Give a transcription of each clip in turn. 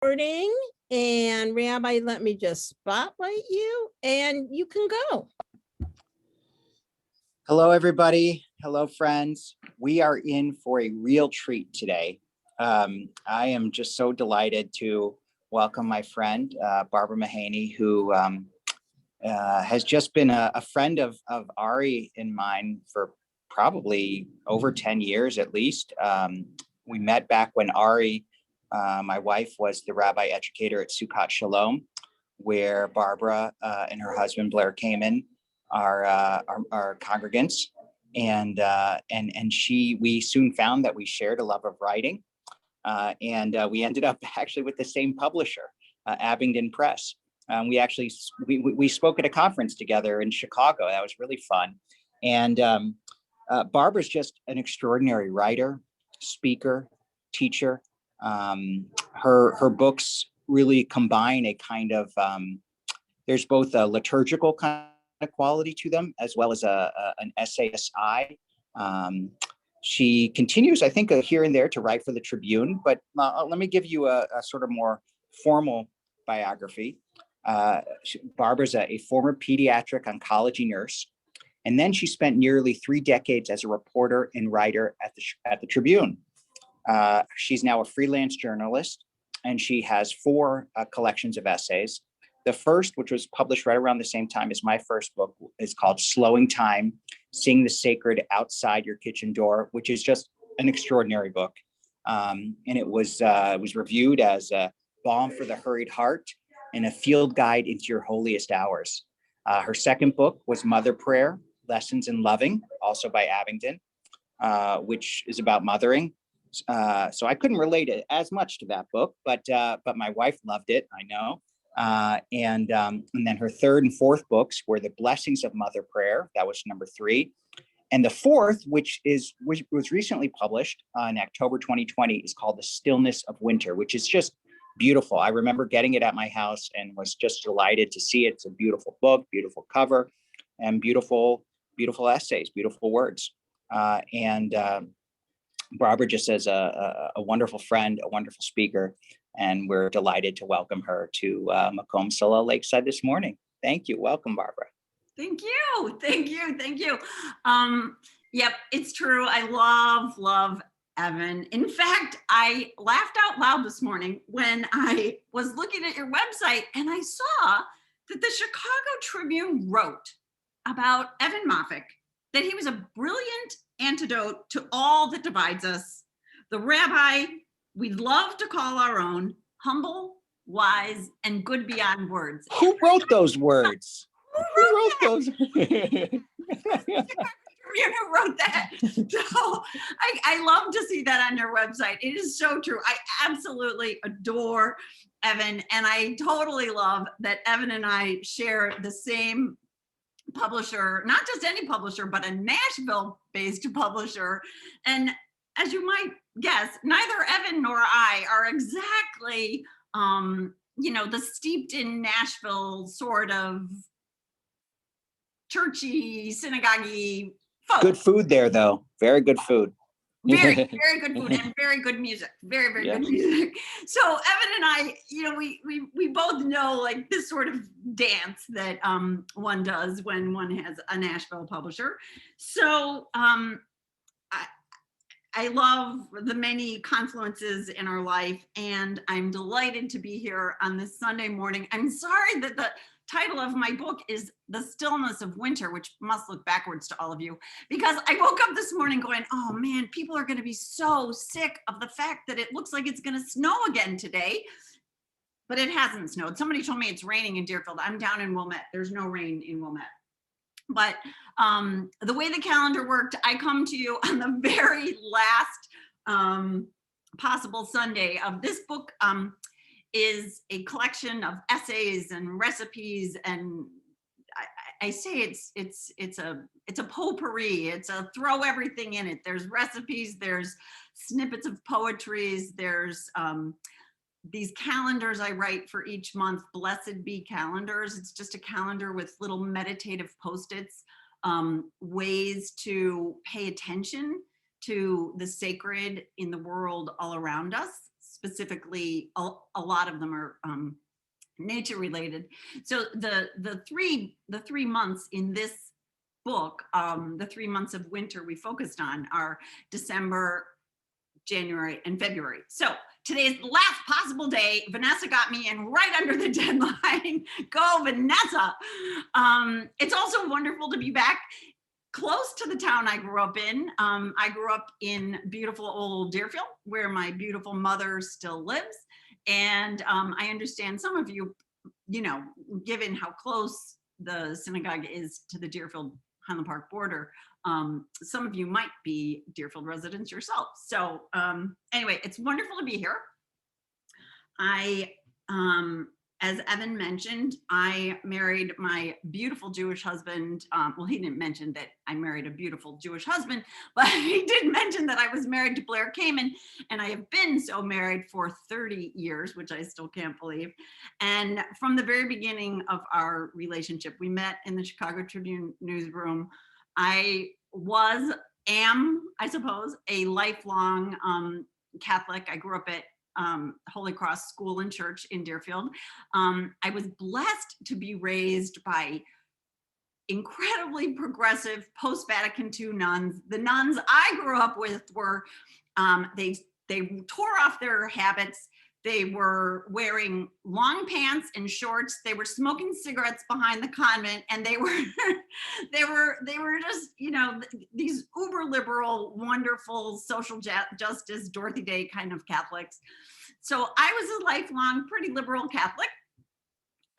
Recording, and Rabbi, let me just spotlight you and you can go. Hello, everybody. Hello, friends. We are in for a real treat today. I am just so delighted to welcome my friend, Barbara Mahany, who has just been a friend of Ari and mine for probably over 10 years at least. We met back when Ari, my wife, was the rabbi educator at Sukkot Shalom, where Barbara and her husband Blair came in, our congregants, and we soon found that we shared a love of writing, and we ended up actually with the same publisher, Abingdon Press. We spoke at a conference together in Chicago. That was really fun. And Barbara's just an extraordinary writer, speaker, teacher. Her books really combine a kind of there's both a liturgical kind of quality to them as well as an essayist eye. She continues, I think, here and there to write for the Tribune, but let me give you a sort of more formal biography. Barbara's a former pediatric oncology nurse, and then she spent nearly 3 decades as a reporter and writer at the Tribune. She's now a freelance journalist, and she has 4 collections of essays. The first, which was published right around the same time as my first book, is called Slowing Time, Seeing the Sacred Outside Your Kitchen Door, which is just an extraordinary book. And it was reviewed as a balm for the hurried heart and a field guide into your holiest hours. Her second book was Mother Prayer, Lessons in Loving, also by Abingdon, which is about mothering. So I couldn't relate it as much to that book, but my wife loved it, I know. And then her third and fourth books were The Blessings of Mother Prayer. That was number 3. And the fourth, which was recently published in October 2020, is called The Stillness of Winter, which is just beautiful. I remember getting it at my house and was just delighted to see it. It's a beautiful book, beautiful cover, and beautiful essays, beautiful words. And Barbara just as a wonderful friend, a wonderful speaker, and we're delighted to welcome her to Macomb Sala Lakeside this morning. Thank you. Welcome, Barbara. Thank you. Thank you. Thank you. Yep, it's true. I love Evan. In fact, I laughed out loud this morning when I was looking at your website and I saw that the Chicago Tribune wrote about Evan Moffick, that he was a brilliant antidote to all that divides us, the rabbi we'd love to call our own, humble, wise, and good beyond words. Who wrote those words? Who wrote those? Who wrote that? So I love to see that on your website. It is so true. I absolutely adore Evan, and I totally love that Evan and I share the same publisher, not just any publisher, but a Nashville-based publisher. And as you might guess, neither Evan nor I are exactly, the steeped in Nashville sort of churchy, synagogue-y folk. Good food there, though. Very good food. Very, very good food and very good music. Very, very good music. So Evan and I, we both know like this sort of dance that one does when one has a Nashville publisher. So I love the many confluences in our life, and I'm delighted to be here on this Sunday morning. I'm sorry that the title of my book is The Stillness of Winter, which must look backwards to all of you, because I woke up this morning going, oh man, people are going to be so sick of the fact that it looks like it's going to snow again today, but it hasn't snowed. Somebody told me it's raining in Deerfield. I'm down in Wilmette. There's no rain in Wilmette. But the way the calendar worked, I come to you on the very last possible Sunday of this book. Is a collection of essays and recipes, and I say it's a potpourri. It's a throw everything in it. There's recipes, there's snippets of poetries, there's these calendars I write for each month, Blessed Be calendars. It's just a calendar with little meditative post-its, ways to pay attention to the sacred in the world all around us, specifically, a lot of them are nature related. So the three months in this book, the 3 months of winter we focused on are December, January, and February. So today is the last possible day. Vanessa got me in right under the deadline. Go, Vanessa. It's also wonderful to be back close to the town I grew up in. I grew up in beautiful old Deerfield, where my beautiful mother still lives. And I understand some of you, given how close the synagogue is to the Deerfield Highland Park border, some of you might be Deerfield residents yourself. So anyway, it's wonderful to be here. As Evan mentioned, I married my beautiful Jewish husband. Well, he didn't mention that I married a beautiful Jewish husband, but he did mention that I was married to Blair Kamen, and I have been so married for 30 years, which I still can't believe. And from the very beginning of our relationship, we met in the Chicago Tribune newsroom. I am, I suppose, a lifelong Catholic. I grew up at Holy Cross School and Church in Deerfield. I was blessed to be raised by incredibly progressive post-Vatican II nuns. The nuns I grew up with were, they tore off their habits. They were wearing long pants and shorts. They were smoking cigarettes behind the convent, and they were they were just, these uber liberal, wonderful social justice, Dorothy Day kind of Catholics. So I was a lifelong, pretty liberal Catholic.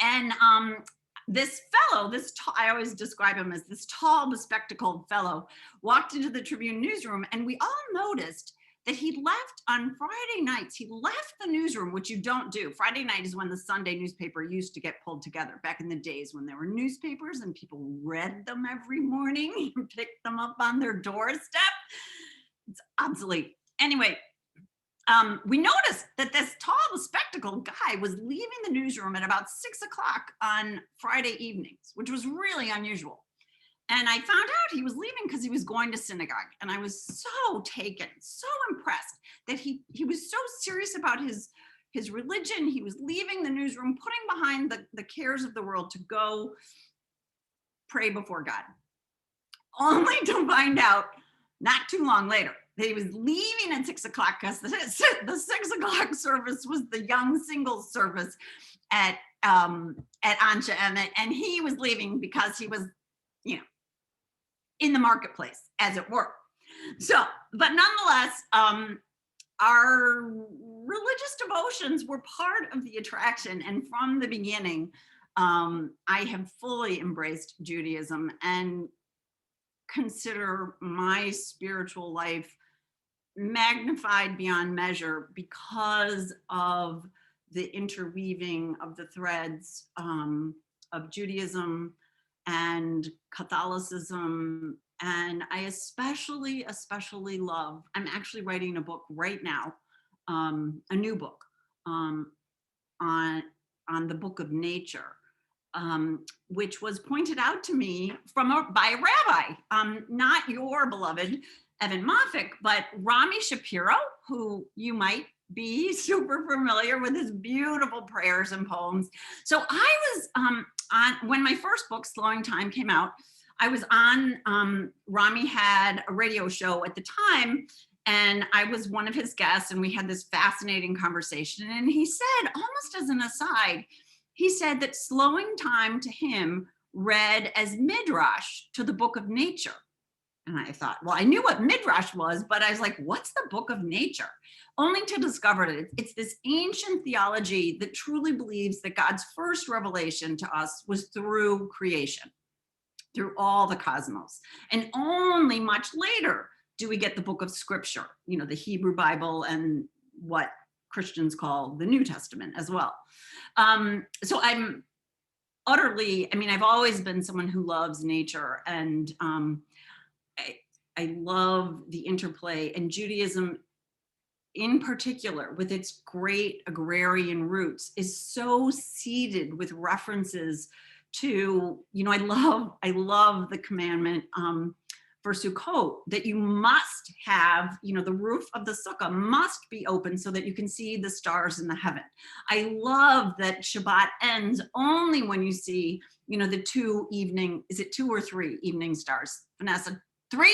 And this fellow, I always describe him as this tall, bespectacled fellow, walked into the Tribune newsroom, and we all noticed that he left on Friday nights. He left the newsroom, which you don't do. Friday night is when the Sunday newspaper used to get pulled together, back in the days when there were newspapers and people read them every morning and picked them up on their doorstep. It's obsolete. Anyway, we noticed that this tall, bespectacled guy was leaving the newsroom at about 6 o'clock on Friday evenings, which was really unusual. And I found out he was leaving because he was going to synagogue. And I was so taken, so impressed that he was so serious about his religion. He was leaving the newsroom, putting behind the cares of the world to go pray before God. Only to find out not too long later that he was leaving at 6 o'clock because the 6 o'clock service was the young singles service at Ansha Emmett. And he was leaving because he was, in the marketplace, as it were. So, but nonetheless, our religious devotions were part of the attraction. And from the beginning, I have fully embraced Judaism and consider my spiritual life magnified beyond measure because of the interweaving of the threads of Judaism and Catholicism. And I especially love, I'm actually writing a book right now, a new book on the book of nature, which was pointed out to me by a rabbi, not your beloved Evan Moffick, but Rami Shapiro, who you might be super familiar with his beautiful prayers and poems. So I was when my first book, Slowing Time, came out, I was on, Rami had a radio show at the time, and I was one of his guests, and we had this fascinating conversation. And he said, almost as an aside, he said that slowing time to him read as midrash to the book of nature. And I thought, well, I knew what midrash was, but I was like, what's the book of nature? Only to discover that it's this ancient theology that truly believes that God's first revelation to us was through creation, through all the cosmos. And only much later do we get the book of scripture, the Hebrew Bible and what Christians call the New Testament as well. So I'm utterly, I've always been someone who loves nature, and I love the interplay, and Judaism in particular, with its great agrarian roots, is so seeded with references to, I love the commandment, for Sukkot that you must have, the roof of the sukkah must be open so that you can see the stars in the heaven. I love that Shabbat ends only when you see, the is it 2 or 3 evening stars? Vanessa, 3?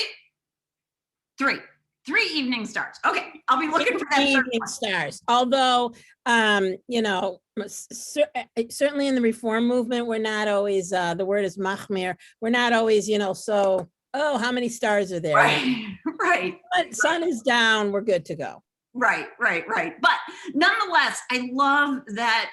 3 evening stars. Okay, I'll be looking for that third Evening one. stars. Although, certainly in the reform movement, we're not always, the word is machmir. We're not always, so, oh, how many stars are there? Right. But sun is down, we're good to go. Right. But nonetheless, I love that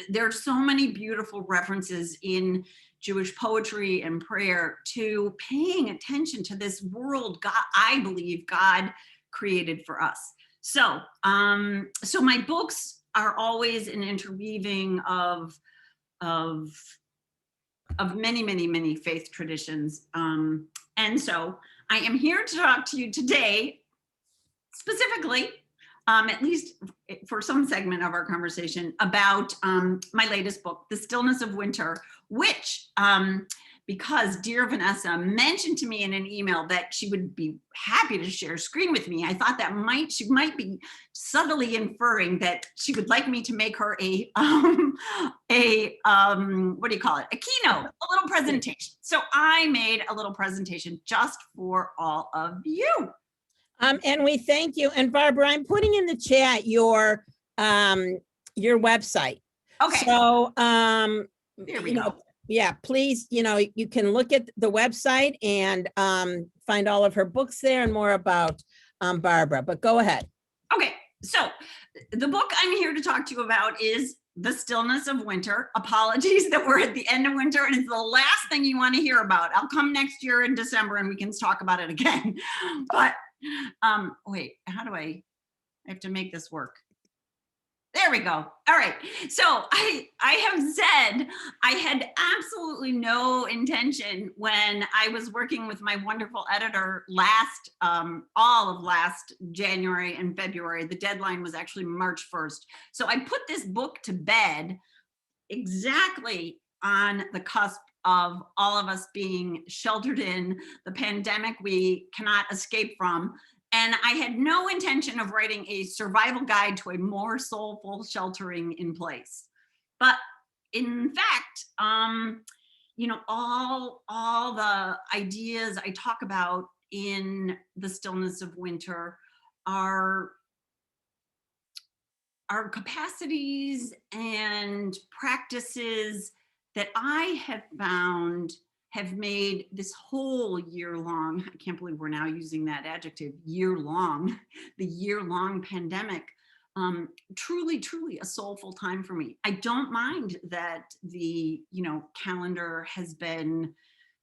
there are so many beautiful references in Jewish poetry and prayer to paying attention to this world God, I believe God created for us. So my books are always an interweaving of many faith traditions. And so I am here to talk to you today, specifically, at least for some segment of our conversation, about my latest book, The Stillness of Winter, which, because dear Vanessa mentioned to me in an email that she would be happy to share screen with me, I thought that she might be subtly inferring that she would like me to make her a what do you call it? A keynote, a little presentation. So I made a little presentation just for all of you. And we thank you. And Barbara, I'm putting in the chat your website. Okay. So, there we go. Yeah, please, you can look at the website and find all of her books there and more about Barbara, but go ahead. Okay. So the book I'm here to talk to you about is The Stillness of Winter. Apologies that we're at the end of winter and it's the last thing you want to hear about. I'll come next year in December and we can talk about it again. But wait, how do I have to make this work? There we go. All right. So I have said I had absolutely no intention when I was working with my wonderful editor all of last January and February. The deadline was actually March 1st. So I put this book to bed exactly on the cusp of all of us being sheltered in the pandemic we cannot escape from. And I had no intention of writing a survival guide to a more soulful sheltering in place. But in fact, all the ideas I talk about in The Stillness of Winter are capacities and practices that I have found have made this whole year long, I can't believe we're now using that adjective, year long, the year long pandemic, truly a soulful time for me. I don't mind that the, calendar has been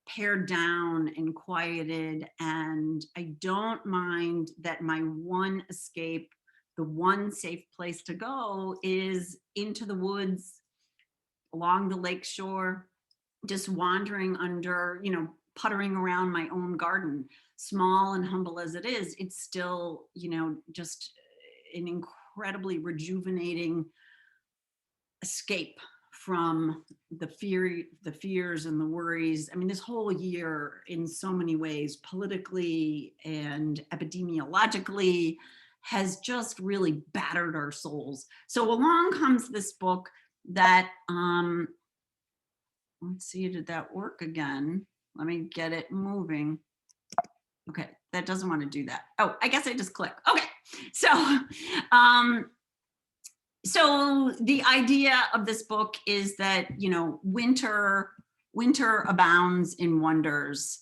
pared down and quieted, and I don't mind that my one escape, the one safe place to go is into the woods, along the lake shore, just wandering under, puttering around my own garden, small and humble as it is, it's still, just an incredibly rejuvenating escape from the fears and the worries. I mean, this whole year in so many ways, politically and epidemiologically, has just really battered our souls. So along comes this book that, let's see, did that work again? Let me get it moving. Okay, that doesn't want to do that. Oh, I guess I just click. Okay, so the idea of this book is that, winter abounds in wonders.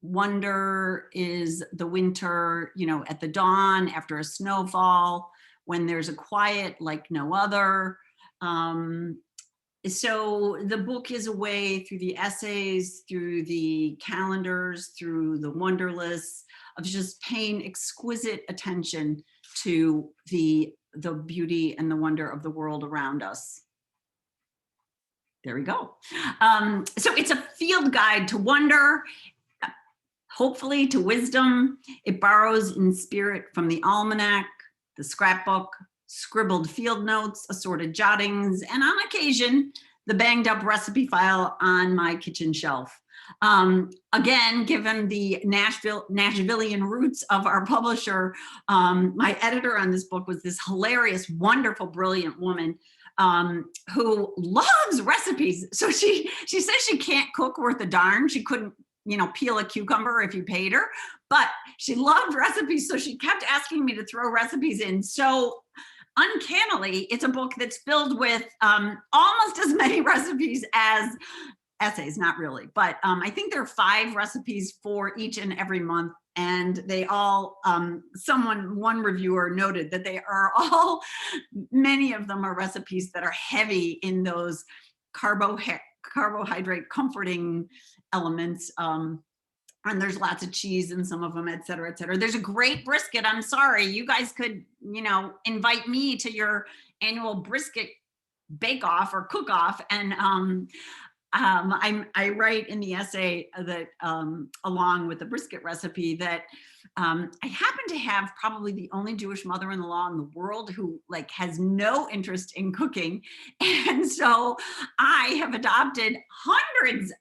Wonder is the winter, at the dawn after a snowfall, when there's a quiet like no other. So the book is a way through the essays, through the calendars, through the wonder lists, of just paying exquisite attention to the beauty and the wonder of the world around us. There we go. So it's a field guide to wonder, hopefully to wisdom. It borrows in spirit from the almanac, the scrapbook, scribbled field notes, assorted jottings, and on occasion, the banged up recipe file on my kitchen shelf. Again, given the Nashvilleian roots of our publisher, my editor on this book was this hilarious, wonderful, brilliant woman who loves recipes. So she says she can't cook worth a darn. She couldn't, peel a cucumber if you paid her, but she loved recipes. So she kept asking me to throw recipes in. So uncannily, it's a book that's filled with almost as many recipes as essays, not really, but I think there are 5 recipes for each and every month. And they all, one reviewer noted that they are all, many of them are recipes that are heavy in those carbohydrate comforting elements. And there's lots of cheese in some of them, et cetera, et cetera. There's a great brisket. I'm sorry, you guys could, invite me to your annual brisket bake-off or cook-off. And I write in the essay that along with the brisket recipe that I happen to have probably the only Jewish mother-in-law in the world who has no interest in cooking. And so I have adopted hundreds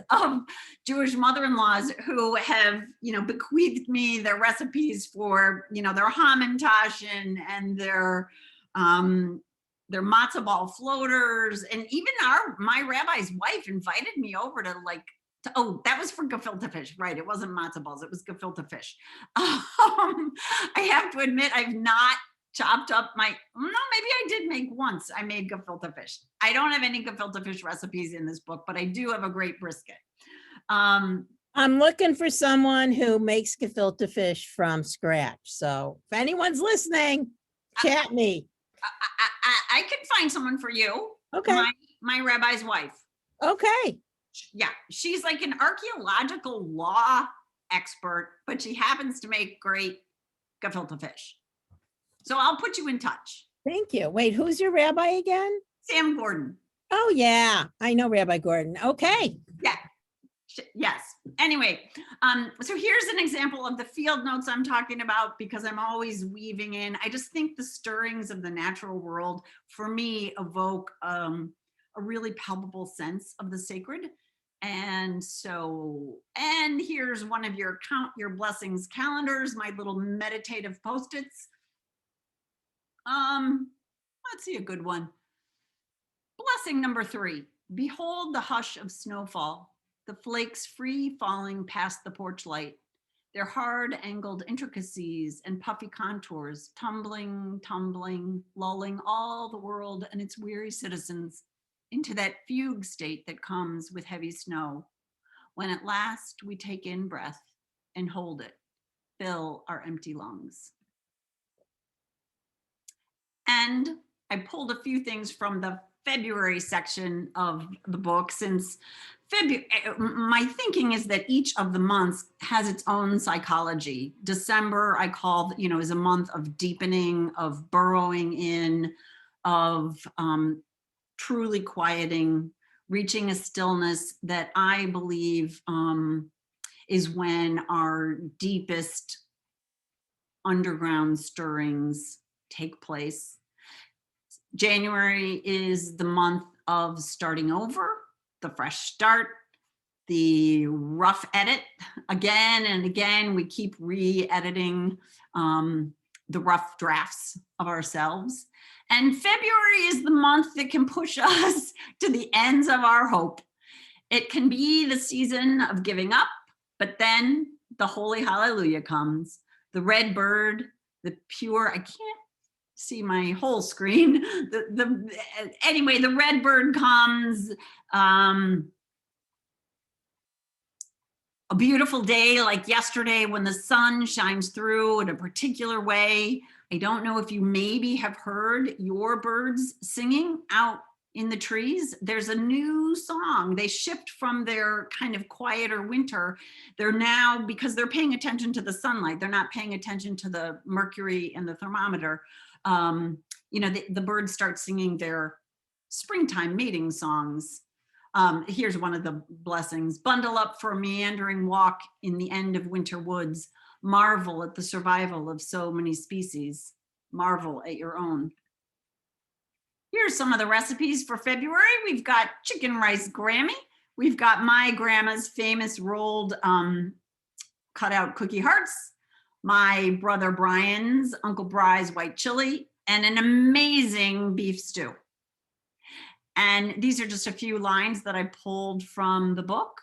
of Jewish mother-in-laws who have, bequeathed me their recipes for, their hamantaschen and their matzo ball floaters. And even my rabbi's wife invited me over to oh, that was for gefilte fish, right? It wasn't matzo balls, it was gefilte fish. I have to admit, I've not chopped up maybe I did make once. I made gefilte fish. I don't have any gefilte fish recipes in this book, but I do have a great brisket. I'm looking for someone who makes gefilte fish from scratch. So if anyone's listening, chat me. I can find someone for you. Okay. My rabbi's wife. Okay. Yeah, she's like an archaeological law expert, but she happens to make great gefilte fish. So I'll put you in touch. Thank you. Wait, who's your rabbi again? Sam Gordon. Oh yeah, I know Rabbi Gordon. Okay. Yeah. Yes. Anyway, so here's an example of the field notes I'm talking about, because I'm always weaving in. I just think the stirrings of the natural world for me evoke a really palpable sense of the sacred. And so, and here's one of your Count Your Blessings calendars, my little meditative post-its. Let's see a good one. Blessing number 3, behold the hush of snowfall, the flakes free falling past the porch light, their hard angled intricacies and puffy contours, tumbling, lulling all the world and its weary citizens into that fugue state that comes with heavy snow, when at last we take in breath and hold it, fill our empty lungs. And I pulled a few things from the February section of the book, since February, my thinking is that each of the months has its own psychology. December, I call, is a month of deepening, of burrowing in, of truly quieting, reaching a stillness that I believe is when our deepest underground stirrings take place. January is the month of starting over, the fresh start, the rough edit. Again and again, we keep re-editing the rough drafts of ourselves. And February is the month that can push us to the ends of our hope. It can be the season of giving up, but then the holy hallelujah comes. The red bird, the pure, I can't see my whole screen. Anyway, the red bird comes. A beautiful day like yesterday when the sun shines through in a particular way. I don't know if you maybe have heard your birds singing out in the trees. There's a new song. They shift from their kind of quieter winter. They're now, because they're paying attention to the sunlight, they're not paying attention to the mercury and the thermometer. The birds start singing their springtime mating songs. Here's one of the blessings. Bundle up for a meandering walk in the end of winter woods. Marvel at the survival of so many species. Marvel at your own. Here's some of the recipes for February. We've got chicken rice Grammy, We've got my grandma's famous rolled cutout cookie hearts, my brother Brian's, Uncle Bry's white chili, and an amazing beef stew. And these are just a few lines that I pulled from the book.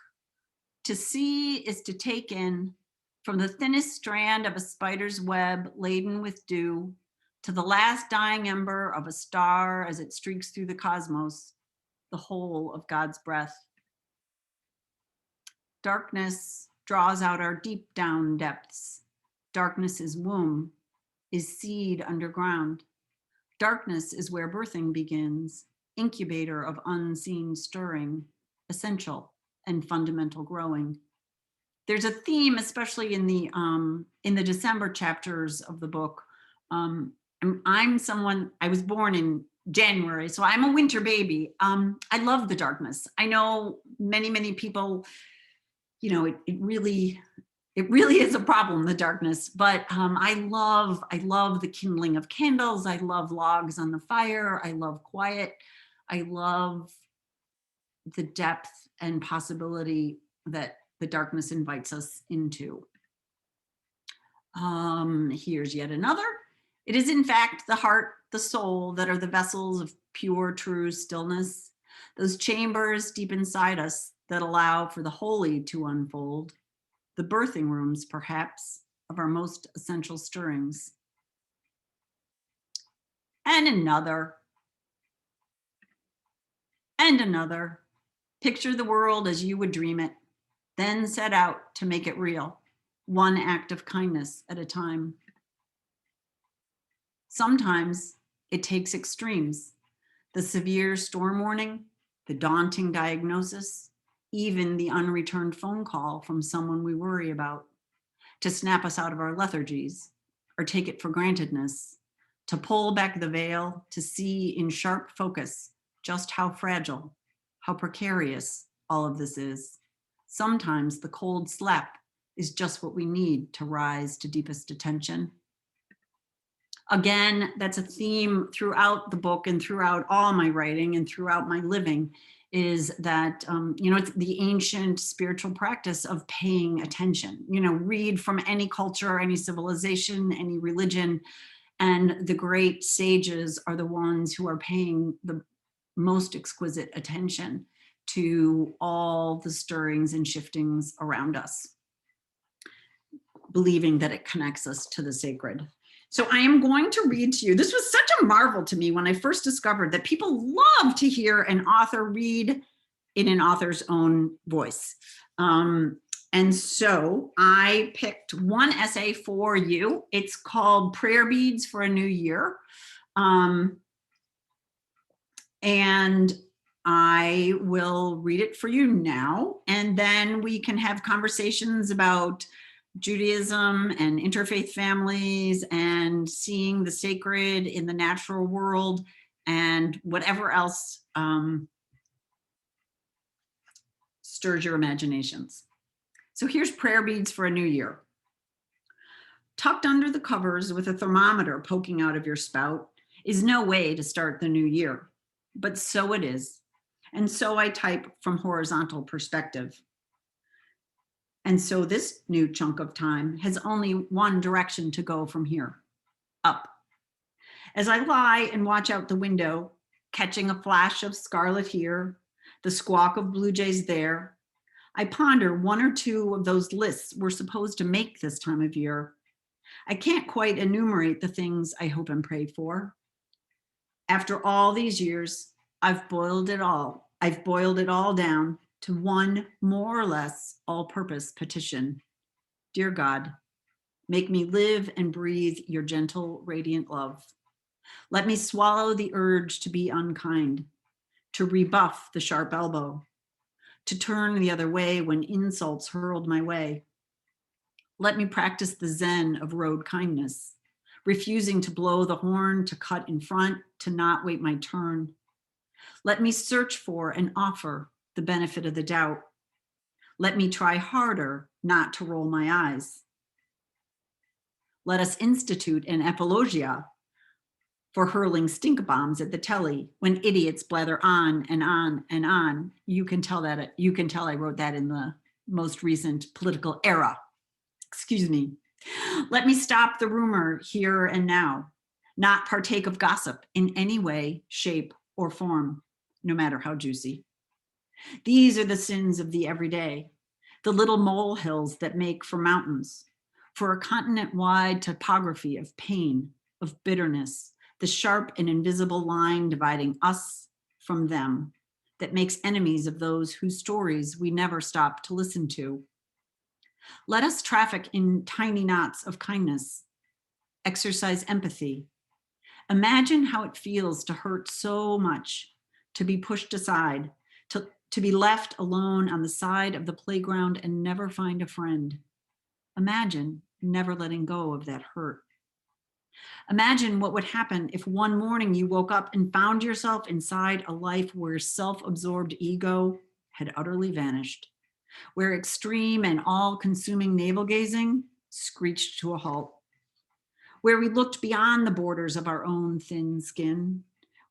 To see is to take in, from the thinnest strand of a spider's web laden with dew to the last dying ember of a star as it streaks through the cosmos, the whole of God's breath. Darkness draws out our deep down depths. Darkness is womb, is seed underground. Darkness is where birthing begins, incubator of unseen stirring, essential and fundamental growing. There's a theme, especially in the December chapters of the book. I'm someone, I was born in January, so I'm a winter baby. I love the darkness. I know many people, you know, it really is a problem, the darkness, but I love the kindling of candles. I love logs on the fire. I love quiet. I love the depth and possibility that the darkness invites us into. Here's yet another. It is in fact the heart, the soul that are the vessels of pure, true stillness, those chambers deep inside us that allow for the holy to unfold, the birthing rooms, perhaps, of our most essential stirrings. And another. And another. Picture the world as you would dream it, then set out to make it real, one act of kindness at a time. Sometimes it takes extremes, the severe storm warning, the daunting diagnosis, even the unreturned phone call from someone we worry about, to snap us out of our lethargies or take it for grantedness, to pull back the veil, to see in sharp focus just how fragile, how precarious all of this is. Sometimes the cold slap is just what we need to rise to deepest attention. Again, that's a theme throughout the book and throughout all my writing and throughout my living, is that, it's the ancient spiritual practice of paying attention. Read from any culture, any civilization, any religion, and the great sages are the ones who are paying the most exquisite attention to all the stirrings and shiftings around us, believing that it connects us to the sacred. So I am going to read to you. This was such a marvel to me when I first discovered that people love to hear an author read in an author's own voice. And so I picked one essay for you. It's called Prayer Beads for a New Year. And I will read it for you now, and then we can have conversations about Judaism and interfaith families and seeing the sacred in the natural world and whatever else stirs your imaginations. So here's Prayer Beads for a New Year. Tucked under the covers with a thermometer poking out of your spout is no way to start the new year, but so it is. And so I type from horizontal perspective. And so this new chunk of time has only one direction to go from here, up. As I lie and watch out the window, catching a flash of scarlet here, the squawk of blue jays there, I ponder one or two of those lists we're supposed to make this time of year. I can't quite enumerate the things I hope and pray for. After all these years, I've boiled it all down to one more or less all-purpose petition. Dear God, make me live and breathe your gentle, radiant love. Let me swallow the urge to be unkind, to rebuff the sharp elbow, to turn the other way when insults hurled my way. Let me practice the Zen of road kindness, refusing to blow the horn, to cut in front, to not wait my turn. Let me search for and offer the benefit of the doubt. Let me try harder not to roll my eyes. Let us institute an apologia for hurling stink bombs at the telly when idiots blather on and on and on. You can tell I wrote that in the most recent political era. Excuse me. Let me stop the rumor here and now, not partake of gossip in any way, shape, or form, no matter how juicy. These are the sins of the everyday, the little molehills that make for mountains, for a continent-wide topography of pain, of bitterness, the sharp and invisible line dividing us from them that makes enemies of those whose stories we never stop to listen to. Let us traffic in tiny knots of kindness, exercise empathy. Imagine how it feels to hurt so much, to be pushed aside, to be left alone on the side of the playground and never find a friend. Imagine never letting go of that hurt. Imagine what would happen if one morning you woke up and found yourself inside a life where self-absorbed ego had utterly vanished, where extreme and all-consuming navel-gazing screeched to a halt, where we looked beyond the borders of our own thin skin,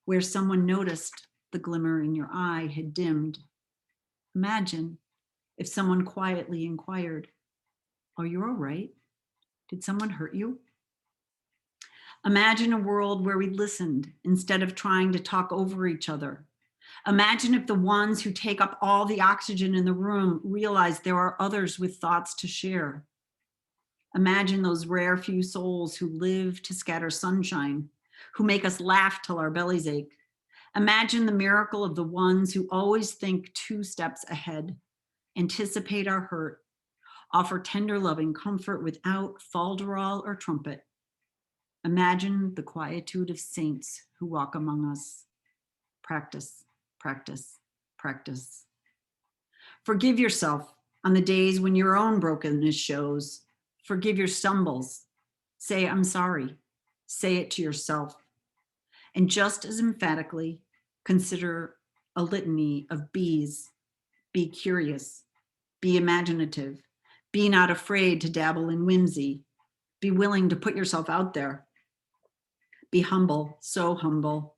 where someone noticed the glimmer in your eye had dimmed. Imagine if someone quietly inquired, "Are you all right? Did someone hurt you?" Imagine a world where we listened instead of trying to talk over each other. Imagine if the ones who take up all the oxygen in the room realize there are others with thoughts to share. Imagine those rare few souls who live to scatter sunshine, who make us laugh till our bellies ache. Imagine the miracle of the ones who always think 2 steps ahead, anticipate our hurt, offer tender loving comfort without falderall or trumpet. Imagine the quietude of saints who walk among us. Practice, practice, practice. Forgive yourself on the days when your own brokenness shows. Forgive your stumbles. Say, "I'm sorry." Say it to yourself. And just as emphatically, consider a litany of B's. Be curious, be imaginative, be not afraid to dabble in whimsy, be willing to put yourself out there. Be humble, so humble.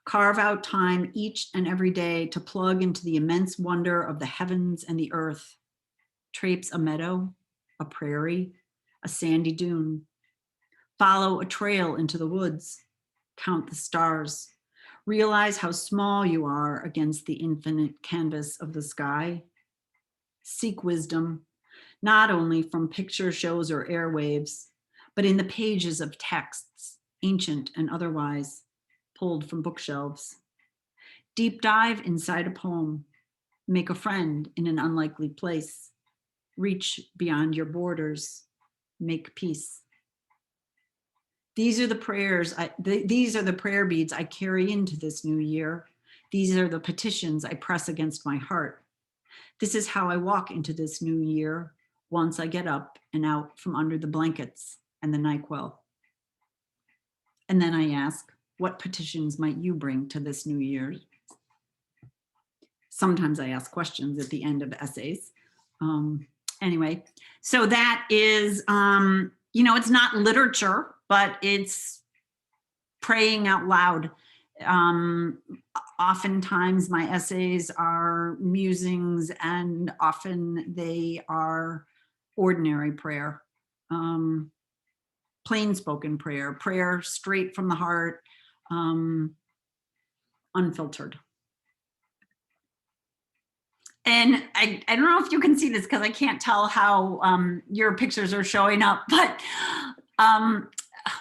Carve out time each and every day to plug into the immense wonder of the heavens and the earth. Traipse a meadow, a prairie, a sandy dune. Follow a trail into the woods. Count the stars. Realize how small you are against the infinite canvas of the sky. Seek wisdom, not only from picture shows or airwaves, but in the pages of texts, ancient and otherwise, pulled from bookshelves. Deep dive inside a poem. Make a friend in an unlikely place. Reach beyond your borders. Make peace. These are the prayers, these are the prayer beads I carry into this new year. These are the petitions I press against my heart. This is how I walk into this new year once I get up and out from under the blankets and the NyQuil. And then I ask, what petitions might you bring to this new year? Sometimes I ask questions at the end of essays. Anyway, so that is, it's not literature, but it's praying out loud. Oftentimes my essays are musings and often they are ordinary prayer, plain spoken prayer, prayer straight from the heart, unfiltered. And I don't know if you can see this because I can't tell how your pictures are showing up, but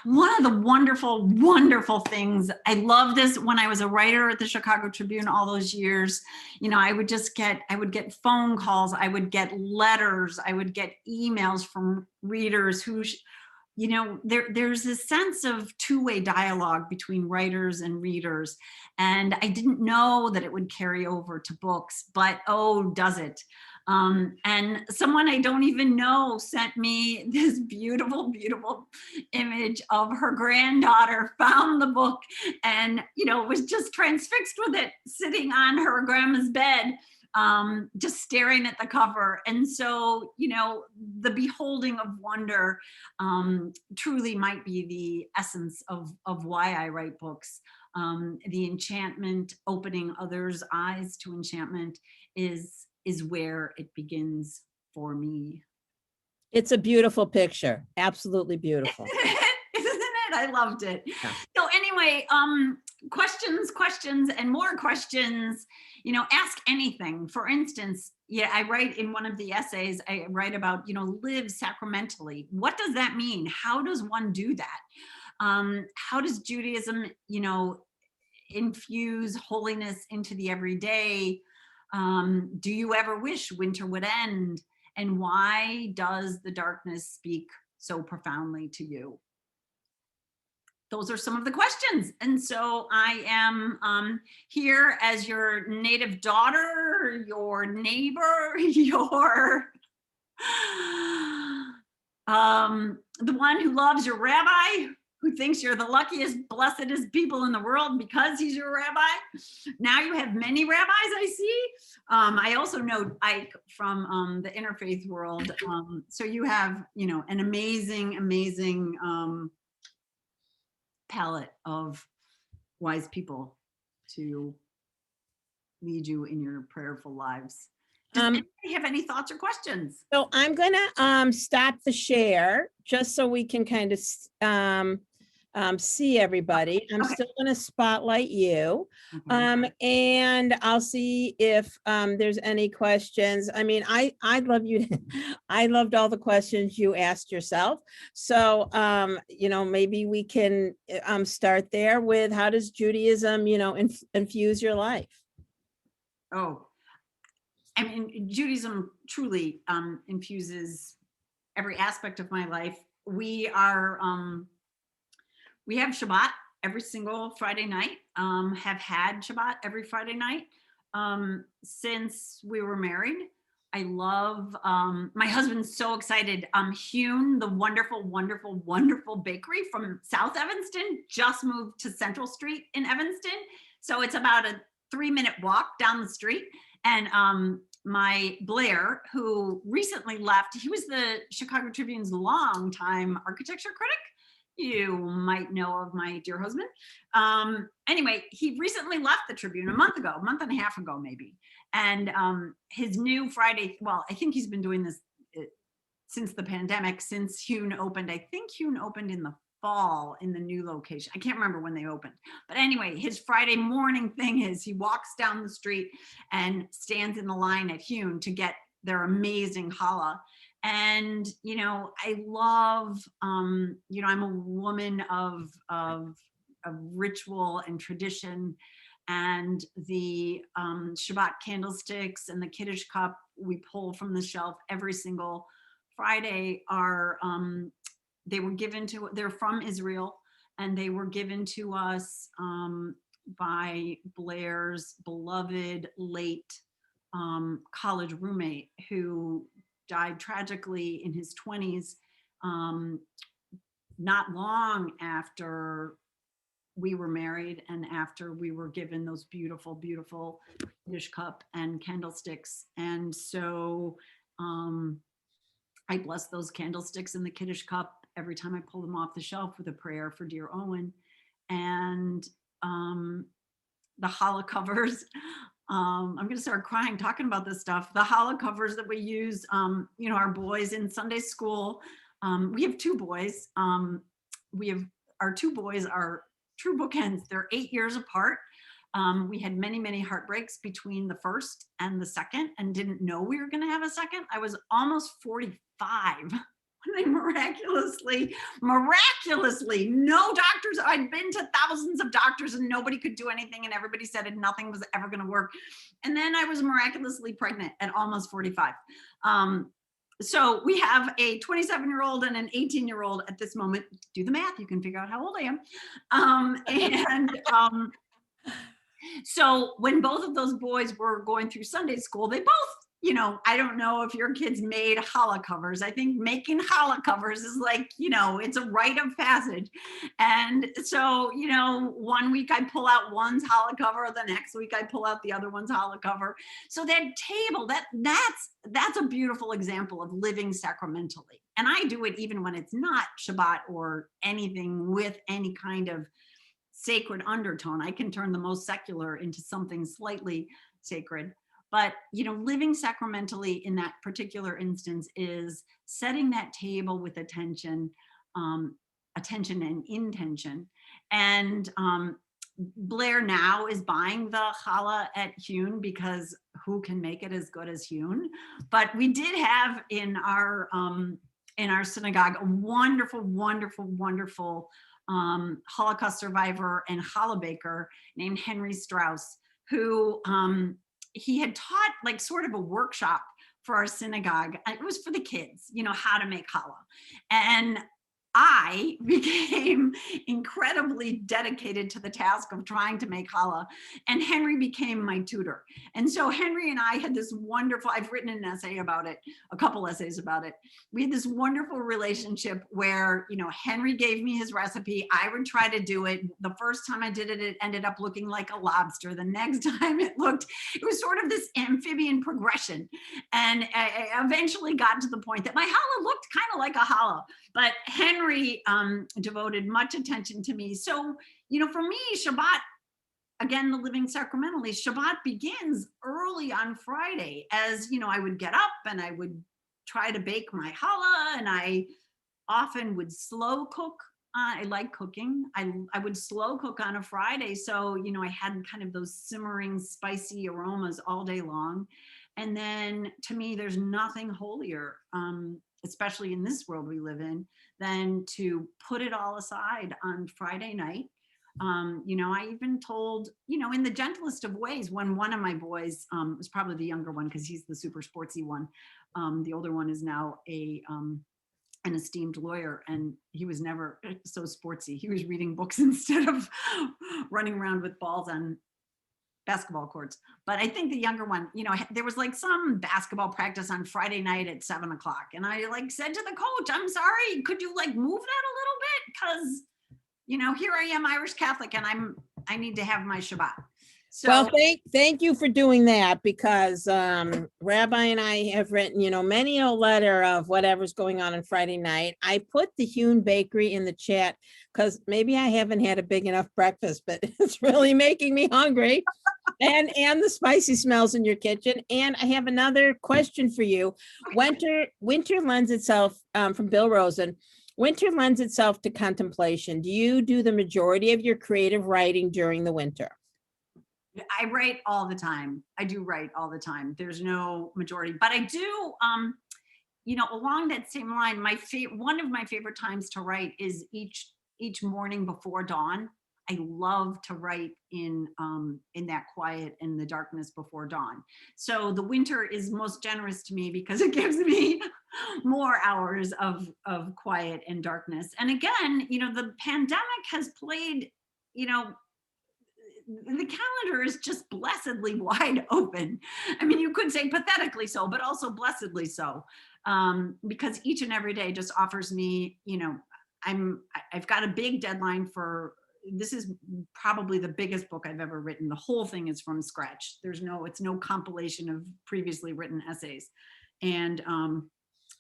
one of the wonderful, wonderful things, I love this when I was a writer at the Chicago Tribune all those years, I would get phone calls, I would get letters, I would get emails from readers who, there's this sense of two-way dialogue between writers and readers. And I didn't know that it would carry over to books, but oh, does it? And someone I don't even know sent me this beautiful, beautiful image of her granddaughter found the book and, was just transfixed with it sitting on her grandma's bed. just staring at the cover. And so, you know, the beholding of wonder truly might be the essence of why I write books. The enchantment, opening others' eyes to enchantment is where it begins for me. It's a beautiful picture. Absolutely beautiful. Isn't it? I loved it. Yeah. So anyway, questions, and more questions, you know, ask anything. For instance, yeah, I write in one of the essays, I write about, you know, live sacramentally. What does that mean? How does one do that? How does Judaism, you know, infuse holiness into the everyday? Do you ever wish winter would end? And why does the darkness speak so profoundly to you? Those are some of the questions. And so I am here as your native daughter, your neighbor, your the one who loves your rabbi, who thinks you're the luckiest, blessedest people in the world because he's your rabbi. Now you have many rabbis, I see. I also know Ike from the interfaith world. So you have, you know, an amazing, amazing palette of wise people to lead you in your prayerful lives. Does anybody have any thoughts or questions? So I'm gonna stop the share just so we can kind of see everybody. I'm Okay. still gonna spotlight you. Okay. And I'll see if there's any questions. I mean, I love you. I loved all the questions you asked yourself. So you know, maybe we can start there with, how does Judaism, you know, infuse your life? Oh, I mean, Judaism truly infuses every aspect of my life. We are we have Shabbat every single Friday night, have had Shabbat every Friday night since we were married. I love, my husband's so excited. Hune, the wonderful, wonderful, wonderful bakery from South Evanston, just moved to Central Street in Evanston. So it's about a 3-minute walk down the street. And my Blair, who recently left, he was the Chicago Tribune's longtime architecture critic. You might know of my dear husband. Anyway, he recently left the Tribune a month and a half ago, maybe. And his new Friday, well, I think he's been doing this since the pandemic, since Hune opened. I think Hune opened in the fall in the new location. I can't remember when they opened. But anyway, his Friday morning thing is he walks down the street and stands in the line at Hune to get their amazing challah. And, you know, I love, you know, I'm a woman of ritual and tradition, and the Shabbat candlesticks and the Kiddush cup we pull from the shelf every single Friday are, they were given to, they're from Israel, and they were given to us by Blair's beloved late college roommate, who died tragically in his 20s, not long after we were married and after we were given those beautiful, beautiful Kiddush cup and candlesticks. And so I bless those candlesticks and the Kiddush cup every time I pull them off the shelf with a prayer for dear Owen. And the challah covers, I'm going to start crying talking about this stuff. The challah covers that we use, you know, our boys in Sunday school. We have 2 boys. Our 2 boys are true bookends. They're 8 years apart. We had many, many heartbreaks between the first and the second, and didn't know we were going to have a second. I was almost 45 when I miraculously, no doctors, I'd been to thousands of doctors and nobody could do anything, and everybody said nothing was ever going to work. And then I was miraculously pregnant at almost 45. So we have a 27-year-old and an 18-year-old at this moment. Do the math, you can figure out how old I am. So when both of those boys were going through Sunday school, they both I don't know if your kids made challah covers. I think making challah covers is like, it's a rite of passage. And so, 1 week I pull out one's challah cover, the next week I pull out the other one's challah cover. So that table, that's a beautiful example of living sacramentally. And I do it even when it's not Shabbat or anything with any kind of sacred undertone. I can turn the most secular into something slightly sacred. But, living sacramentally in that particular instance is setting that table with attention and intention. And Blair now is buying the challah at Hune because who can make it as good as Hune? But we did have in our synagogue a wonderful, wonderful, wonderful Holocaust survivor and challah baker named Henry Strauss, who he had taught like sort of a workshop for our synagogue. It was for the kids, how to make challah. And I became incredibly dedicated to the task of trying to make challah, and Henry became my tutor. And so Henry and I had this wonderful, I've written an essay about it, a couple essays about it. We had this wonderful relationship where, Henry gave me his recipe. I would try to do it. The first time I did it, it ended up looking like a lobster. The next time it was sort of this amphibian progression. And I eventually got to the point that my challah looked kind of like a challah, but Henry devoted much attention to me. So, for me, Shabbat, again, the living sacramentally, Shabbat begins early on Friday as, I would get up and I would try to bake my challah, and I often would slow cook. I like cooking. I would slow cook on a Friday. So, I had kind of those simmering, spicy aromas all day long. And then to me, there's nothing holier, especially in this world we live in, than to put it all aside on Friday night. I even told, in the gentlest of ways, when one of my boys was probably the younger one because he's the super sportsy one. The older one is now an esteemed lawyer, and he was never so sportsy. He was reading books instead of running around with balls on basketball courts. But I think the younger one, there was like some basketball practice on Friday night at 7:00. And I said to the coach, I'm sorry, could you move that a little bit? Because, here I am, Irish Catholic, and I need to have my Shabbat. So, well, thank you for doing that, because Rabbi and I have written, many a letter of whatever's going on Friday night. I put the Hune Bakery in the chat because maybe I haven't had a big enough breakfast, but it's really making me hungry. And the spicy smells in your kitchen. And I have another question for you. Winter lends itself, from Bill Rosen, winter lends itself to contemplation. Do you do the majority of your creative writing during the winter? I write all the time. I do write all the time. There's no majority, but I do, along that same line, one of my favorite times to write is each morning before dawn. I love to write in that quiet and the darkness before dawn. So the winter is most generous to me because it gives me more hours of quiet and darkness. And again, the pandemic has played, the calendar is just blessedly wide open. I mean, you could say pathetically so, but also blessedly so, because each and every day just offers me, I've got a big deadline for, this is probably the biggest book I've ever written. The whole thing is from scratch. It's no compilation of previously written essays. And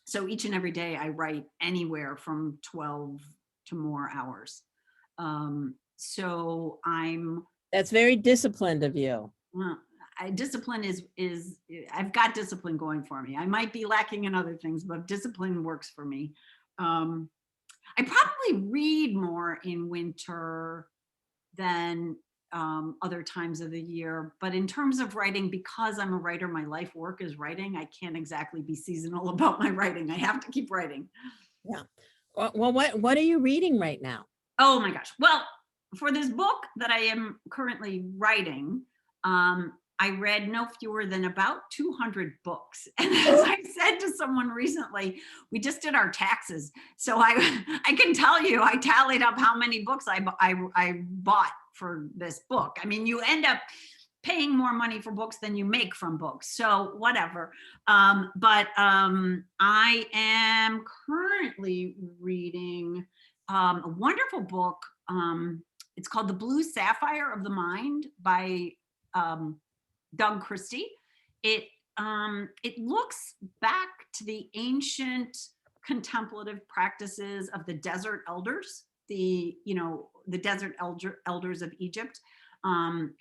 so each and every day I write anywhere from 12 to more hours. So that's very disciplined of you. Well, discipline is I've got discipline going for me. I might be lacking in other things, but discipline works for me. I probably read more in winter than other times of the year. But in terms of writing, because I'm a writer, my life work is writing. I can't exactly be seasonal about my writing. I have to keep writing. Yeah. Well, what are you reading right now? Oh my gosh. Well, for this book that I am currently writing, I read no fewer than about 200 books. And as I said to someone recently, we just did our taxes. So I can tell you, I tallied up how many books I bought for this book. I mean, you end up paying more money for books than you make from books. So whatever. I am currently reading a wonderful book. It's called The Blue Sapphire of the Mind by Doug Christie. It looks back to the ancient contemplative practices of the desert elders, the desert elders of Egypt,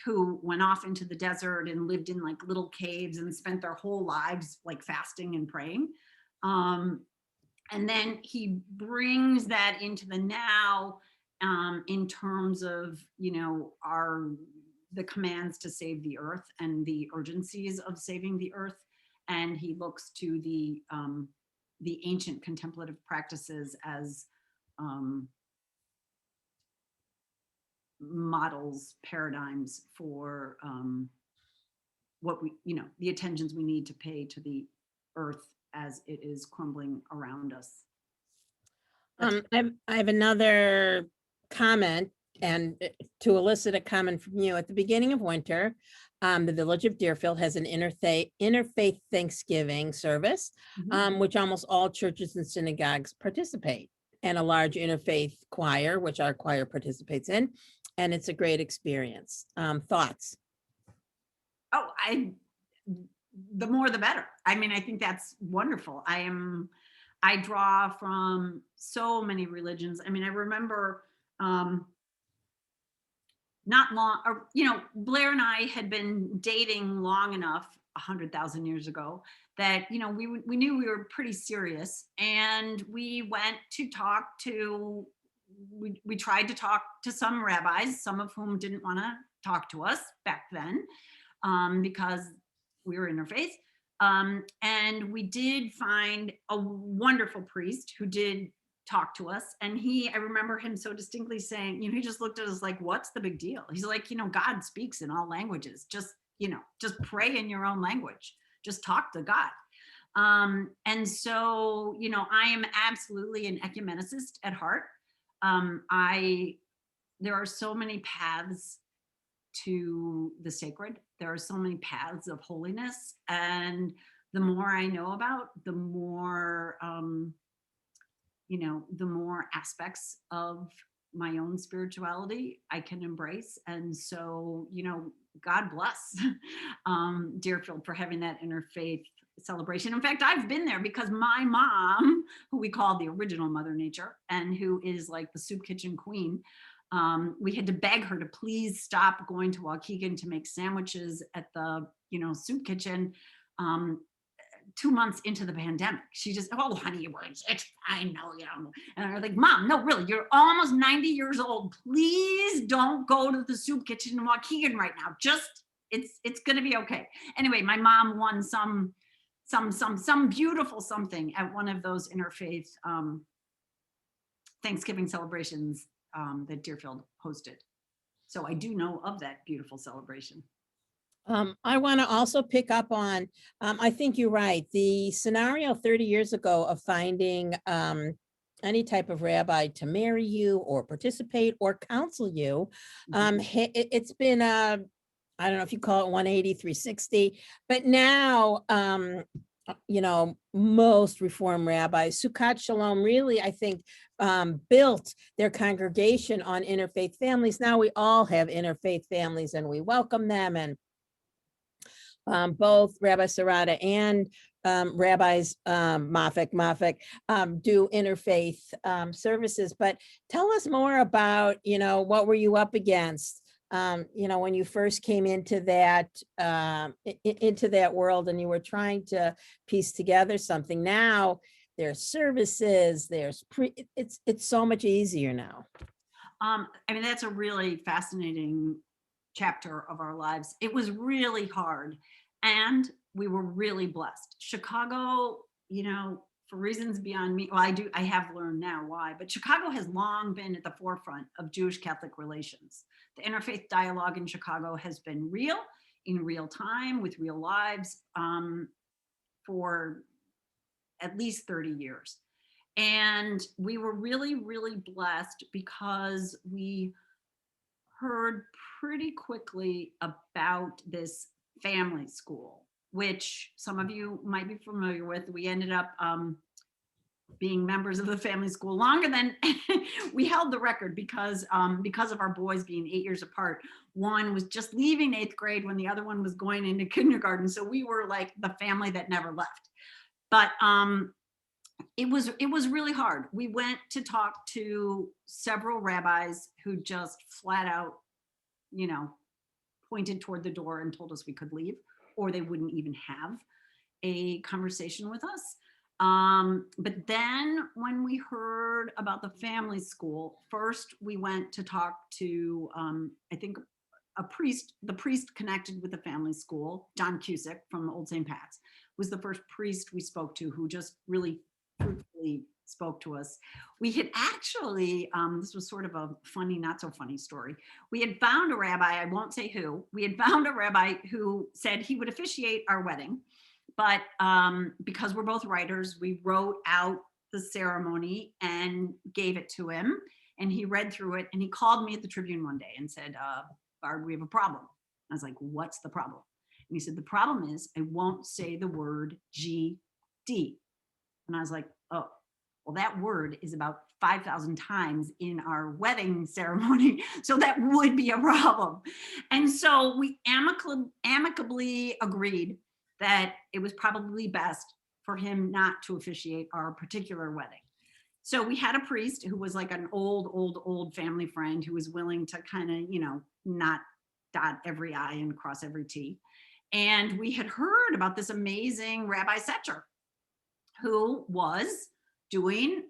who went off into the desert and lived in like little caves and spent their whole lives like fasting and praying. And then he brings that into the now, in terms of, the commands to save the earth and the urgencies of saving the earth. And he looks to the ancient contemplative practices as models, paradigms for what the attentions we need to pay to the earth as it is crumbling around us. I have another comment, and to elicit a comment from you. At the beginning of winter, the village of Deerfield has an interfaith Thanksgiving service, which almost all churches and synagogues participate, and a large interfaith choir, which our choir participates in, and it's a great experience. Thoughts? Oh, the more the better. I mean, I think that's wonderful. I draw from so many religions. I mean, I remember Blair and I had been dating long enough, 100,000 years ago, that, we knew we were pretty serious, and we went to talk to, we tried to talk to some rabbis, some of whom didn't want to talk to us back then, because we were interfaith. And we did find a wonderful priest who did talk to us. And I remember him so distinctly saying, he just looked at us like, what's the big deal? He's like, God speaks in all languages. Just pray in your own language. Just talk to God. And so, I am absolutely an ecumenicist at heart. There are so many paths to the sacred. There are so many paths of holiness. And the more I know about, the more, the more aspects of my own spirituality I can embrace. And so, God bless Deerfield for having that interfaith celebration. In fact, I've been there because my mom, who we call the original Mother Nature, and who is like the soup kitchen queen, we had to beg her to please stop going to Waukegan to make sandwiches at the, soup kitchen 2 months into the pandemic. She just, oh, honey, I know, And I'm like, Mom, no, really, you're almost 90 years old. Please don't go to the soup kitchen in Waukegan right now. Just, it's going to be okay. Anyway, my mom won some beautiful something at one of those interfaith Thanksgiving celebrations that Deerfield hosted. So I do know of that beautiful celebration. I want to also pick up on, I think you're right. The scenario 30 years ago of finding any type of rabbi to marry you or participate or counsel you, it's been I don't know if you call it 180, 360, but now, most Reform rabbis, Sukkot Shalom, really, I think, built their congregation on interfaith families. Now we all have interfaith families and we welcome them. And both Rabbi Sarada and Rabbis Mafik do interfaith services. But tell us more about, what were you up against? When you first came into that world and you were trying to piece together something. Now there's services, it's so much easier now. That's a really fascinating chapter of our lives. It was really hard, and we were really blessed. Chicago, for reasons beyond me, well, I have learned now why, but Chicago has long been at the forefront of Jewish-Catholic relations. The interfaith dialogue in Chicago has been real, in real time, with real lives, for at least 30 years. And we were really, really blessed because we heard pretty quickly about this family school, which some of you might be familiar with. We ended up being members of the family school longer than we held the record because of our boys being 8 years apart. One was just leaving 8th grade when the other one was going into kindergarten. So we were like the family that never left. But it was really hard. We went to talk to several rabbis who just flat out, pointed toward the door and told us we could leave, or they wouldn't even have a conversation with us. But then when we heard about the family school, first we went to talk to, I think the priest connected with the family school, John Cusick from Old St. Pat's, was the first priest we spoke to who just really fruitfully spoke to us. We had actually, this was sort of a funny, not so funny story. We had found a rabbi, I won't say who, we had found a rabbi who said he would officiate our wedding. But because we're both writers, we wrote out the ceremony and gave it to him. And he read through it and he called me at the Tribune one day and said, Barb, we have a problem. I was like, what's the problem? And he said, the problem is I won't say the word GD. And I was like, oh, well, that word is about 5,000 times in our wedding ceremony. So that would be a problem. And so we amicably agreed that it was probably best for him not to officiate our particular wedding. So we had a priest who was like an old family friend who was willing to kind of, not dot every I and cross every T. And we had heard about this amazing Rabbi Setcher who was doing,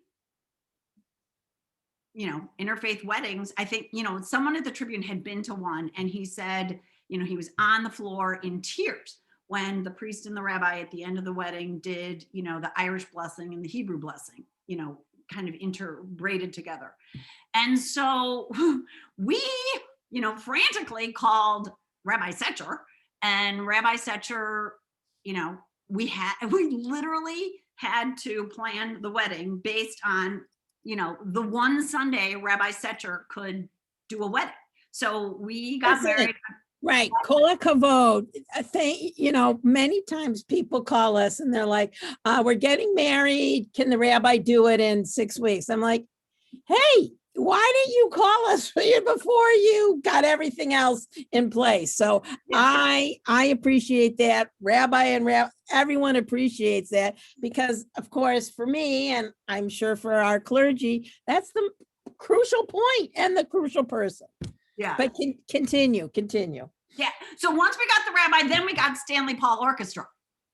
interfaith weddings. I think, someone at the Tribune had been to one and he said, he was on the floor in tears when the priest and the rabbi at the end of the wedding did, the Irish blessing and the Hebrew blessing, kind of interbraided together. And so we, frantically called Rabbi Setcher, and Rabbi Setcher, we literally had to plan the wedding based on, the one Sunday Rabbi Setcher could do a wedding. So we got married. Right. Kol hakavod. Many times people call us and they're like, we're getting married. Can the rabbi do it in 6 weeks? I'm like, hey, why didn't you call us before you got everything else in place? So I appreciate that. Rabbi and everyone appreciates that because, of course, for me, and I'm sure for our clergy, that's the crucial point and the crucial person. Yeah. But continue. Yeah. So once we got the rabbi, then we got Stanley Paul Orchestra.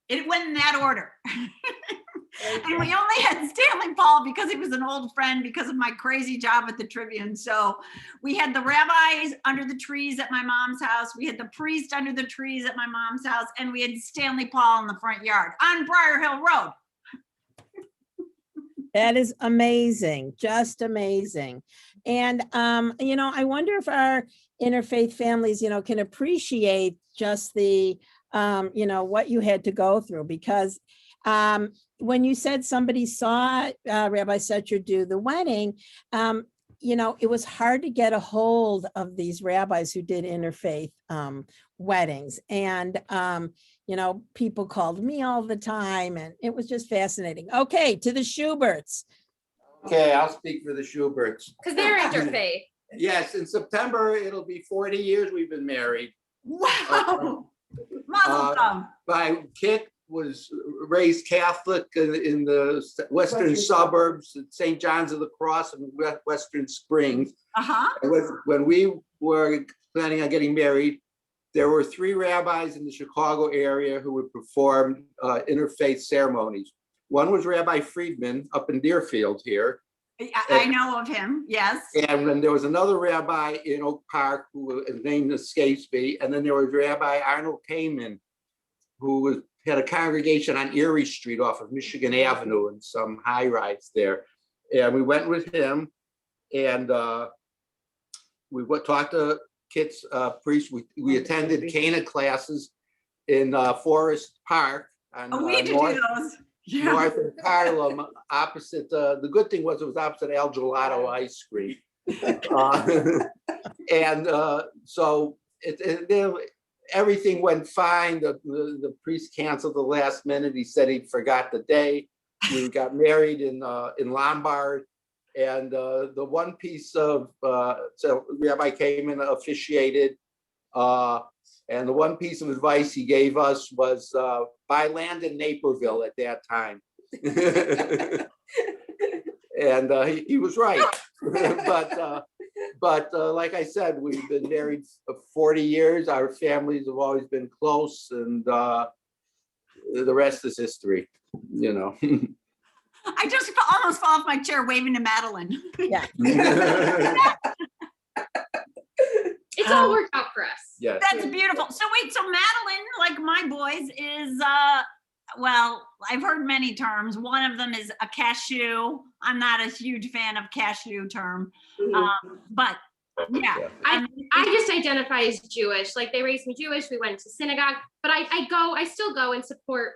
It went in that order. And we only had Stanley Paul because he was an old friend because of my crazy job at the Tribune. So we had the rabbis under the trees at my mom's house. We had the priest under the trees at my mom's house. And we had Stanley Paul in the front yard on Briar Hill Road. That is amazing. Just amazing. And, I wonder if our interfaith families, can appreciate just the, what you had to go through, because when you said somebody saw Rabbi Setcher do the wedding, it was hard to get a hold of these rabbis who did interfaith weddings. And, people called me all the time and it was just fascinating. Okay, to the Schuberts. Okay, I'll speak for the Schuberts. Because they're interfaith. Yes, in September, it'll be 40 years we've been married. Wow. Mazel tov. My kid was raised Catholic in the western suburbs at St. John's of the Cross and Western Springs. When we were planning on getting married, there were 3 rabbis in the Chicago area who would perform interfaith ceremonies. One was Rabbi Friedman up in Deerfield here. I know of him, yes. And then there was another rabbi in Oak Park who his name escapes me. And then there was Rabbi Arnold Kamen, who had a congregation on Erie Street off of Michigan Avenue and some high rise there. And we went with him and we talked to Kit's priest. We attended Cana classes in Forest Park on We do those. Yeah. North of Harlem, opposite. The good thing was it was opposite El Gelato Ice Cream. And so everything went fine. The priest canceled the last minute. He said he forgot the day. We got married in Lombard. And the one piece of, so Rabbi came and officiated. And the one piece of advice he gave us was buy land in Naperville at that time. And he was right. But like I said, we've been married for 40 years. Our families have always been close, and the rest is history, you know. I just almost fall off my chair waving to Madeline. Yeah. It's all worked out for us. Yes. That's beautiful. So wait, so Madeline, like my boys, is well, I've heard many terms. One of them is a cashew. I'm not a huge fan of cashew term. But yeah. I just identify as Jewish. Like, they raised me Jewish. We went to synagogue, but I still go and support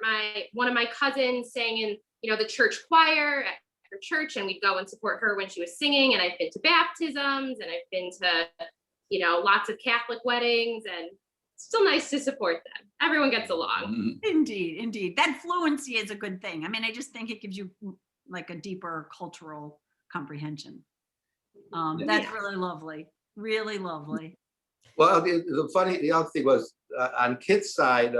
one of my cousins sang in, the church choir at her church, and we'd go and support her when she was singing. And I've been to baptisms, and I've been to, lots of Catholic weddings, and it's still nice to support them. Everyone gets along. Indeed, indeed. That fluency is a good thing. I mean, I just think it gives you like a deeper cultural comprehension. That's really lovely. Really lovely. Well, the other thing was on Kit's side,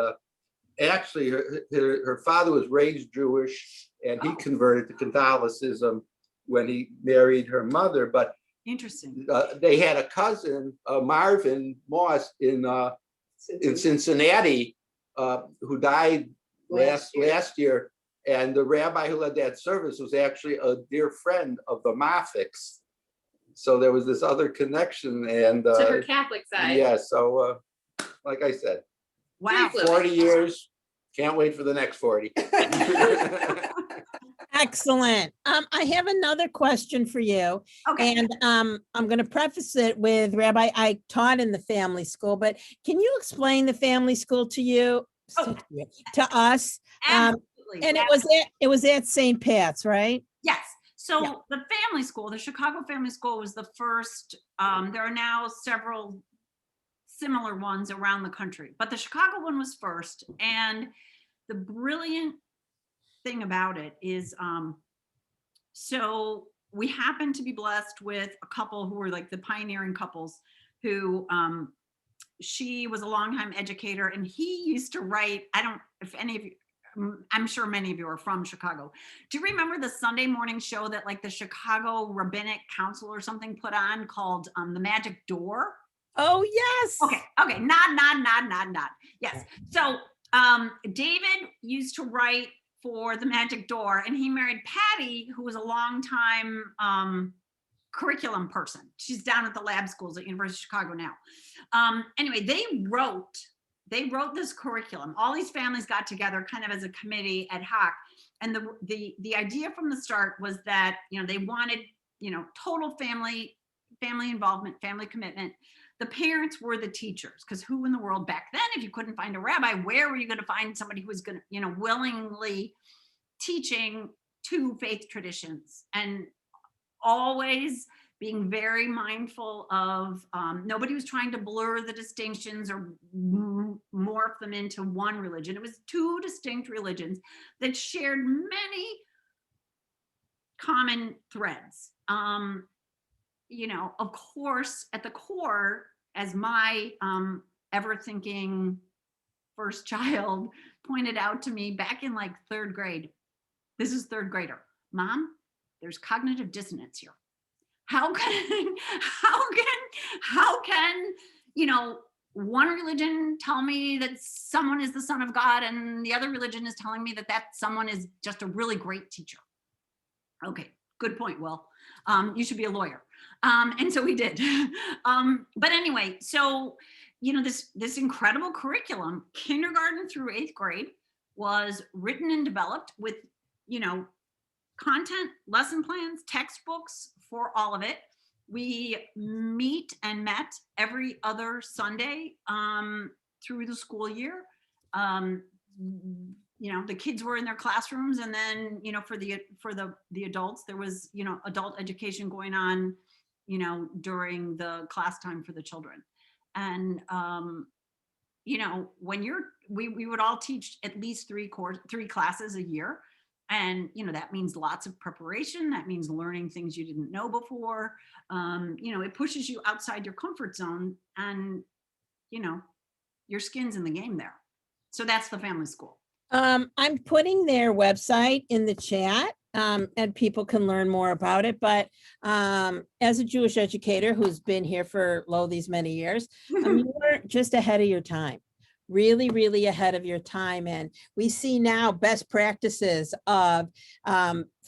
actually her father was raised Jewish, and he converted to Catholicism when he married her mother. But interesting. They had a cousin, Marvin Moss, in Cincinnati, who died last year. And the rabbi who led that service was actually a dear friend of the Maffics. So there was this other connection, and to her Catholic side. Yeah. So, like I said, Wow, 40 years. Can't wait for the next 40. Excellent. I have another question for you. Okay. And I'm going to preface it with, Rabbi, I taught in the family school, but can you explain the family school to us? Absolutely. And it was at St. Pat's, right? Yes. So Yeah. the family school, the Chicago Family School, was the first. There are now several similar ones around the country, but the Chicago one was first. And the brilliant thing about it is, so we happened to be blessed with a couple who were like the pioneering couples who, she was a longtime educator, and he used to write, I don't, if any of you, I'm sure many of you are from Chicago. Do you remember the Sunday morning show that like the Chicago Rabbinic Council or something put on called The Magic Door? Oh, yes. Okay. Nod. Yes. So David used to write for The Magic Door, and he married Patty, who was a longtime curriculum person. She's down at the lab schools at University of Chicago now. Anyway, they wrote this curriculum. All these families got together kind of as a committee ad hoc. And the idea from the start was that, they wanted, total family involvement, family commitment. The parents were the teachers, because who in the world back then, if you couldn't find a rabbi, where were you going to find somebody who was going to, willingly teaching two faith traditions, and always being very mindful of, nobody was trying to blur the distinctions or morph them into one religion. It was two distinct religions that shared many common threads. Of course, at the core, as my ever thinking first child pointed out to me back in like third grade, this is third grader, Mom, there's cognitive dissonance here. How can one religion tell me that someone is the son of God, and the other religion is telling me that someone is just a really great teacher? Okay, good point, Will. You should be a lawyer. And so we did. But anyway, so, this incredible curriculum, kindergarten through 8th grade, was written and developed with, content, lesson plans, textbooks for all of it. We met every other Sunday through the school year. The kids were in their classrooms, and then, for the adults, there was, adult education going on you know, during the class time for the children. And, you know, when we would all teach at least three classes a year. And, you know, that means lots of preparation. That means learning things you didn't know before. You know, it pushes you outside your comfort zone, and, you know, your skin's in the game there. So that's the family school. I'm putting their website in the chat, and people can learn more about it. But as a Jewish educator who's been here for these many years, you're just ahead of your time. Really, really ahead of your time. And we see now best practices of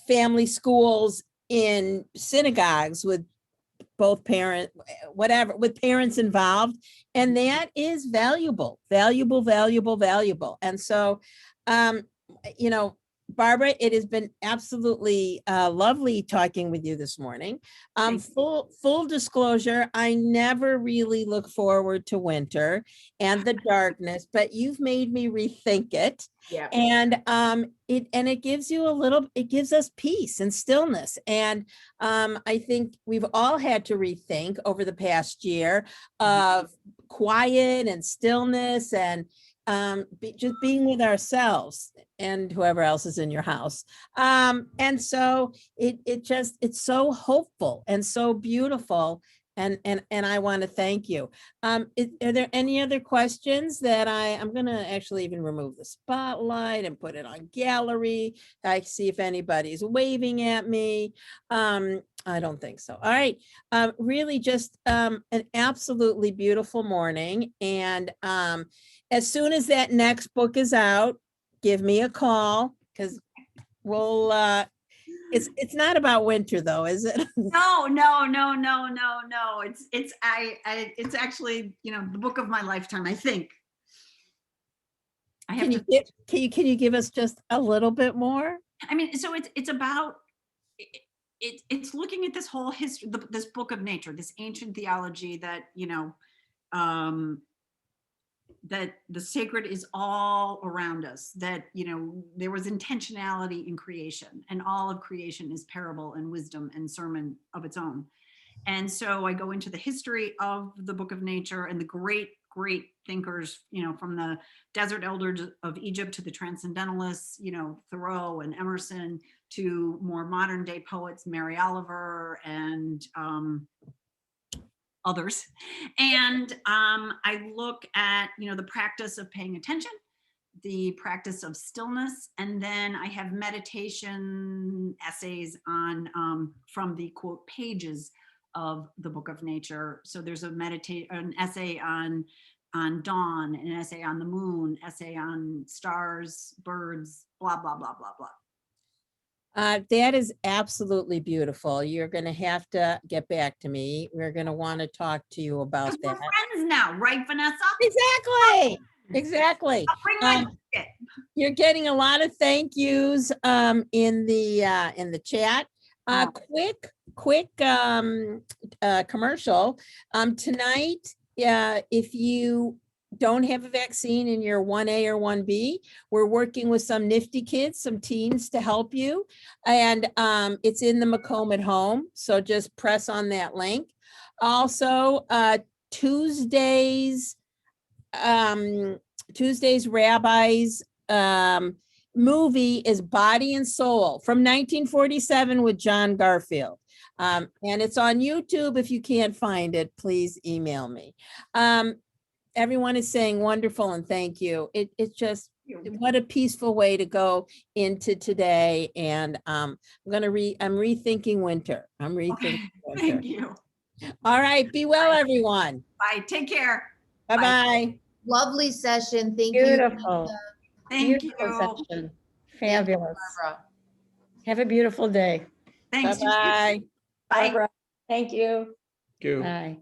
family schools in synagogues with both with parents involved. And that is valuable. And so, you know, Barbara, it has been absolutely lovely talking with you this morning. Full disclosure, I never really look forward to winter and the darkness, but you've made me rethink it. Yeah. And it gives you it gives us peace and stillness. And I think we've all had to rethink over the past year of quiet and stillness and just being with ourselves and whoever else is in your house. And so it's so hopeful and so beautiful. And I want to thank you. Are there any other questions that I'm going to actually even remove the spotlight and put it on gallery? I see if anybody's waving at me. I don't think so. All right. Really just an absolutely beautiful morning. And as soon as that next book is out, give me a call, because we'll, it's not about winter though, is it? No. It's actually, you know, the book of my lifetime, I think. Can you give us just a little bit more? I mean, so it's about, it's looking at this whole history, this book of nature, this ancient theology that, you know, that the sacred is all around us, that, you know, there was intentionality in creation, and all of creation is parable and wisdom and sermon of its own. And so I go into the history of the book of nature and the great thinkers, you know, from the desert elders of Egypt to the transcendentalists, you know, Thoreau and Emerson, to more modern day poets, Mary Oliver and others. And I look at, you know, the practice of paying attention, the practice of stillness, and then I have meditation essays on from the quote pages of the book of nature. So there's an essay on dawn, an essay on the moon, essay on stars, birds, blah, blah, blah, blah, blah. That is absolutely beautiful. You're going to have to get back to me. We're going to want to talk to you about We're that. friends now, right, Vanessa? Exactly. I'll bring my ticket. You're getting a lot of thank yous in the chat. Quick commercial. Tonight, if you don't have a vaccine in your 1A or 1B, we're working with some nifty kids, some teens to help you. And it's in the Macomb at Home. So just press on that link. Also, Tuesday's Rabbi's movie is Body and Soul from 1947 with John Garfield. And it's on YouTube. If you can't find it, please email me. Everyone is saying wonderful and thank you. It's just, what a peaceful way to go into today. And I'm rethinking winter. I'm rethinking winter. Thank you. All right. Be well, everyone. Bye. Take care. Bye-bye. Lovely session. Thank Beautiful. you. Thank Beautiful you. session. Fabulous. Barbara. Have a beautiful day. Thanks. Bye-bye. Bye. Barbara, thank you. Thank you. Bye.